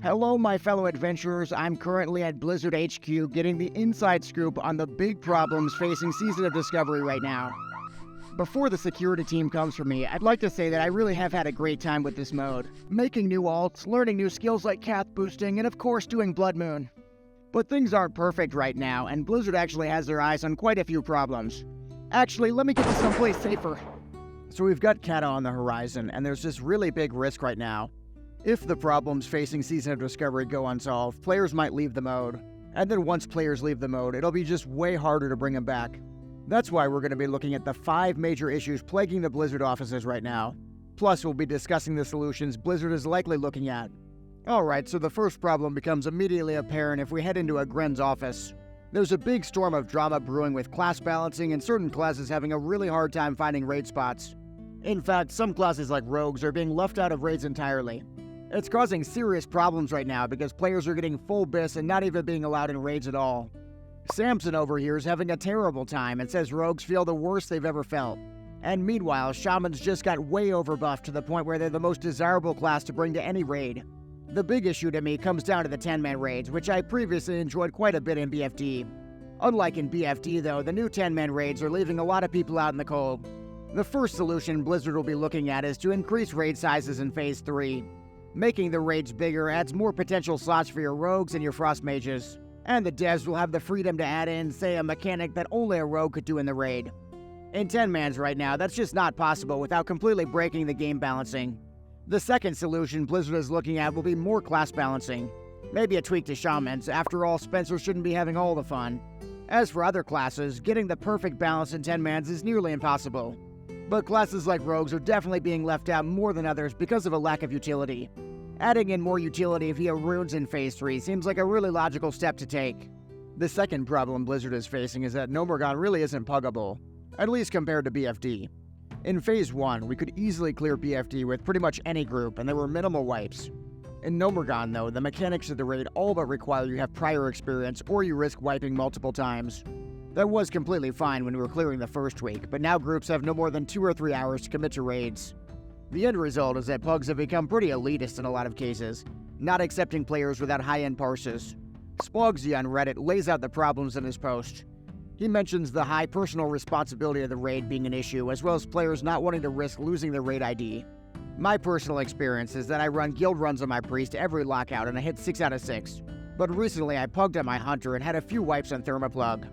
Hello, my fellow adventurers. I'm currently at Blizzard HQ getting the inside scoop on the big problems facing Season of Discovery right now. Before the security team comes for me, I'd like to say that I really have had a great time with this mode. Making new alts, learning new skills like cath boosting, and of course doing Blood Moon. But things aren't perfect right now, and Blizzard actually has their eyes on quite a few problems. Actually, let me get to someplace safer. So we've got Kata on the horizon, and there's this really big risk right now. If the problems facing Season of Discovery go unsolved, players might leave the mode. And then once players leave the mode, it'll be just way harder to bring them back. That's why we're going to be looking at the 5 major issues plaguing the Blizzard offices right now. Plus, we'll be discussing the solutions Blizzard is likely looking at. Alright, so the first problem becomes immediately apparent if we head into a Gren's office. There's a big storm of drama brewing with class balancing and certain classes having a really hard time finding raid spots. In fact, some classes like rogues are being left out of raids entirely. It's causing serious problems right now because players are getting full bis and not even being allowed in raids at all. Samson over here is having a terrible time and says rogues feel the worst they've ever felt. And meanwhile, shamans just got way overbuffed to the point where they're the most desirable class to bring to any raid. The big issue to me comes down to the 10-man raids, which I previously enjoyed quite a bit in BFD. Unlike in BFD though, the new 10-man raids are leaving a lot of people out in the cold. The first solution Blizzard will be looking at is to increase raid sizes in Phase 3. Making the raids bigger adds more potential slots for your rogues and your frost mages. And the devs will have the freedom to add in, say, a mechanic that only a rogue could do in the raid. In 10-mans right now, that's just not possible without completely breaking the game balancing. The second solution Blizzard is looking at will be more class balancing. Maybe a tweak to shamans, after all, Spencer shouldn't be having all the fun. As for other classes, getting the perfect balance in 10-mans is nearly impossible. But classes like rogues are definitely being left out more than others because of a lack of utility. Adding in more utility via runes in Phase 3 seems like a really logical step to take. The second problem Blizzard is facing is that Gnomeregan really isn't puggable, at least compared to BFD. In Phase 1, we could easily clear BFD with pretty much any group, and there were minimal wipes. In Gnomeregan, though, the mechanics of the raid all but require you have prior experience or you risk wiping multiple times. That was completely fine when we were clearing the first week, but now groups have no more than 2 or 3 hours to commit to raids. The end result is that pugs have become pretty elitist in a lot of cases, not accepting players without high-end parses. Spogsy on Reddit lays out the problems in his post. He mentions the high personal responsibility of the raid being an issue, as well as players not wanting to risk losing their raid ID. My personal experience is that I run guild runs on my priest every lockout and I hit 6 out of 6. But recently I pugged on my hunter and had a few wipes on Thermoplug.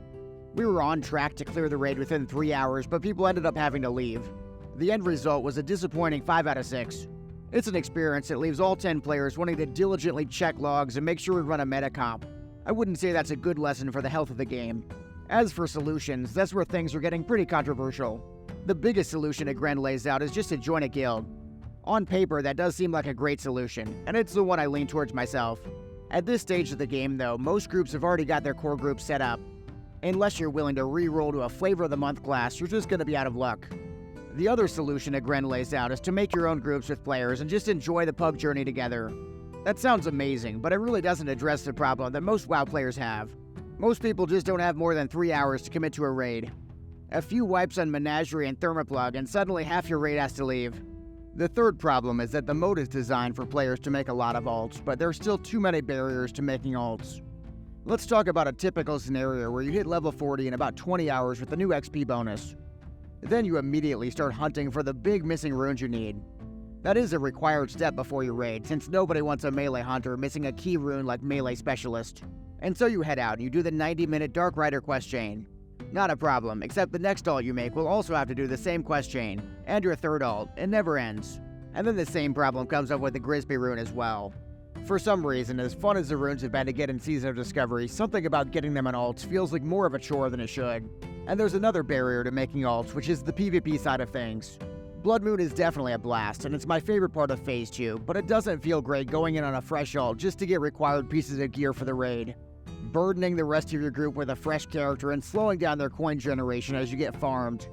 We were on track to clear the raid within 3 hours, but people ended up having to leave. The end result was a disappointing 5 out of 6. It's an experience that leaves all 10 players wanting to diligently check logs and make sure we run a meta comp. I wouldn't say that's a good lesson for the health of the game. As for solutions, that's where things are getting pretty controversial. The biggest solution that Gren lays out is just to join a guild. On paper, that does seem like a great solution, and it's the one I lean towards myself. At this stage of the game, though, most groups have already got their core groups set up. Unless you're willing to re-roll to a Flavor of the Month class, you're just going to be out of luck. The other solution that Gren lays out is to make your own groups with players and just enjoy the pug journey together. That sounds amazing, but it really doesn't address the problem that most WoW players have. Most people just don't have more than 3 hours to commit to a raid. A few wipes on Menagerie and Thermoplug and suddenly half your raid has to leave. The third problem is that the mode is designed for players to make a lot of alts, but there are still too many barriers to making alts. Let's talk about a typical scenario where you hit level 40 in about 20 hours with the new XP bonus. Then you immediately start hunting for the big missing runes you need. That is a required step before you raid, since nobody wants a melee hunter missing a key rune like melee specialist. And so you head out and you do the 90-minute Dark Rider quest chain. Not a problem, except the next alt you make will also have to do the same quest chain, and your third alt. It never ends. And then the same problem comes up with the Grisby rune as well. For some reason, as fun as the runes have been to get in Season of Discovery, something about getting them on alts feels like more of a chore than it should. And there's another barrier to making alts, which is the PvP side of things. Blood Moon is definitely a blast, and it's my favorite part of Phase 2, but it doesn't feel great going in on a fresh alt just to get required pieces of gear for the raid. Burdening the rest of your group with a fresh character and slowing down their coin generation as you get farmed.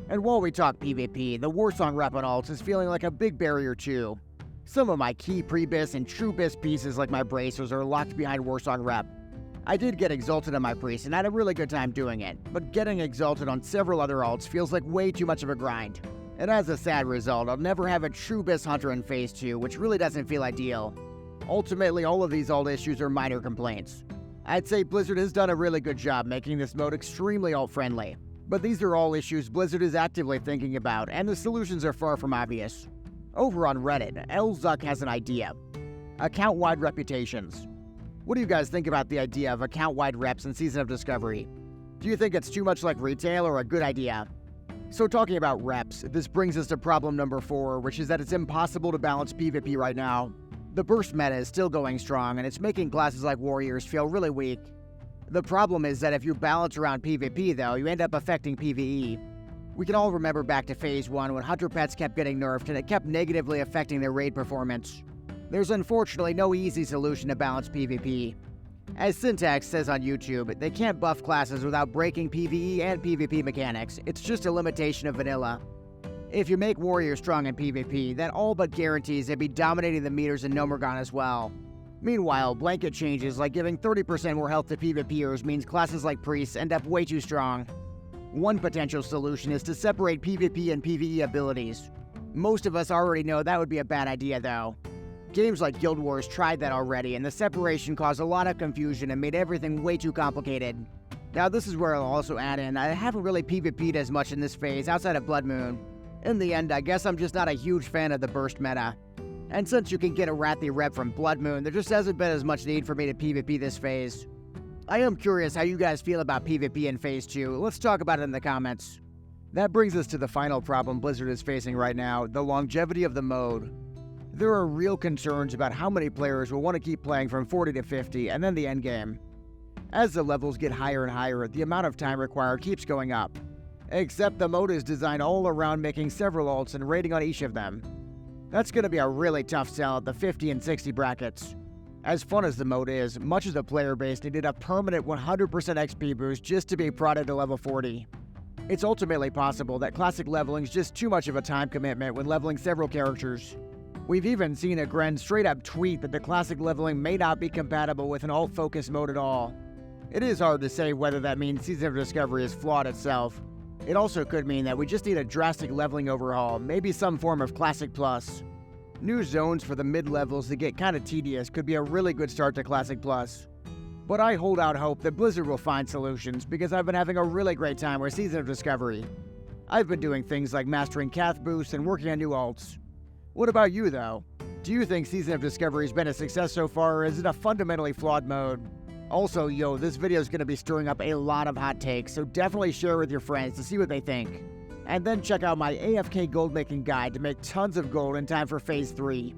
And while we talk PvP, the Warsong rep on alts is feeling like a big barrier too. Some of my key pre-bis and true bis pieces like my bracers are locked behind Warsong rep. I did get Exalted on my priest and I had a really good time doing it, but getting Exalted on several other alts feels like way too much of a grind. And as a sad result, I'll never have a true bis hunter in Phase 2, which really doesn't feel ideal. Ultimately, all of these alt issues are minor complaints. I'd say Blizzard has done a really good job making this mode extremely alt-friendly. But these are all issues Blizzard is actively thinking about, and the solutions are far from obvious. Over on Reddit, LZuck has an idea. Account-wide reputations. What do you guys think about the idea of account-wide reps in Season of Discovery? Do you think it's too much like retail or a good idea? So talking about reps, this brings us to problem number 4, which is that it's impossible to balance PvP right now. The burst meta is still going strong, and it's making classes like warriors feel really weak. The problem is that if you balance around PvP though, you end up affecting PvE. We can all remember back to Phase 1 when hunter pets kept getting nerfed and it kept negatively affecting their raid performance. There's unfortunately no easy solution to balance PvP. As Syntax says on YouTube, they can't buff classes without breaking PvE and PvP mechanics. It's just a limitation of vanilla. If you make warriors strong in PvP, that all but guarantees they'd be dominating the meters in Gnomeregan as well. Meanwhile, blanket changes like giving 30% more health to PvPers means classes like priests end up way too strong. One potential solution is to separate PvP and PvE abilities. Most of us already know that would be a bad idea though. Games like Guild Wars tried that already, and the separation caused a lot of confusion and made everything way too complicated. Now this is where I'll also add in, I haven't really PvP'd as much in this phase outside of Blood Moon. In the end, I guess I'm just not a huge fan of the burst meta. And since you can get a Wrathy rep from Blood Moon, there just hasn't been as much need for me to PvP this phase. I am curious how you guys feel about PvP in Phase 2, let's talk about it in the comments. That brings us to the final problem Blizzard is facing right now, the longevity of the mode. There are real concerns about how many players will want to keep playing from 40 to 50 and then the endgame. As the levels get higher and higher, the amount of time required keeps going up. Except the mode is designed all around making several ults and raiding on each of them. That's going to be a really tough sell at the 50 and 60 brackets. As fun as the mode is, much of the player base needed a permanent 100% XP boost just to be prodded to level 40. It's ultimately possible that classic leveling is just too much of a time commitment when leveling several characters. We've even seen a Gren straight up tweet that the classic leveling may not be compatible with an alt-focused mode at all. It is hard to say whether that means Season of Discovery is flawed itself. It also could mean that we just need a drastic leveling overhaul, maybe some form of Classic Plus. New zones for the mid-levels that get kinda tedious could be a really good start to Classic Plus. But I hold out hope that Blizzard will find solutions because I've been having a really great time with Season of Discovery. I've been doing things like mastering Cath boosts and working on new alts. What about you though? Do you think Season of Discovery has been a success so far, or is it a fundamentally flawed mode? Also, this video is going to be stirring up a lot of hot takes, so definitely share with your friends to see what they think. And then check out my AFK gold making guide to make tons of gold in time for Phase 3.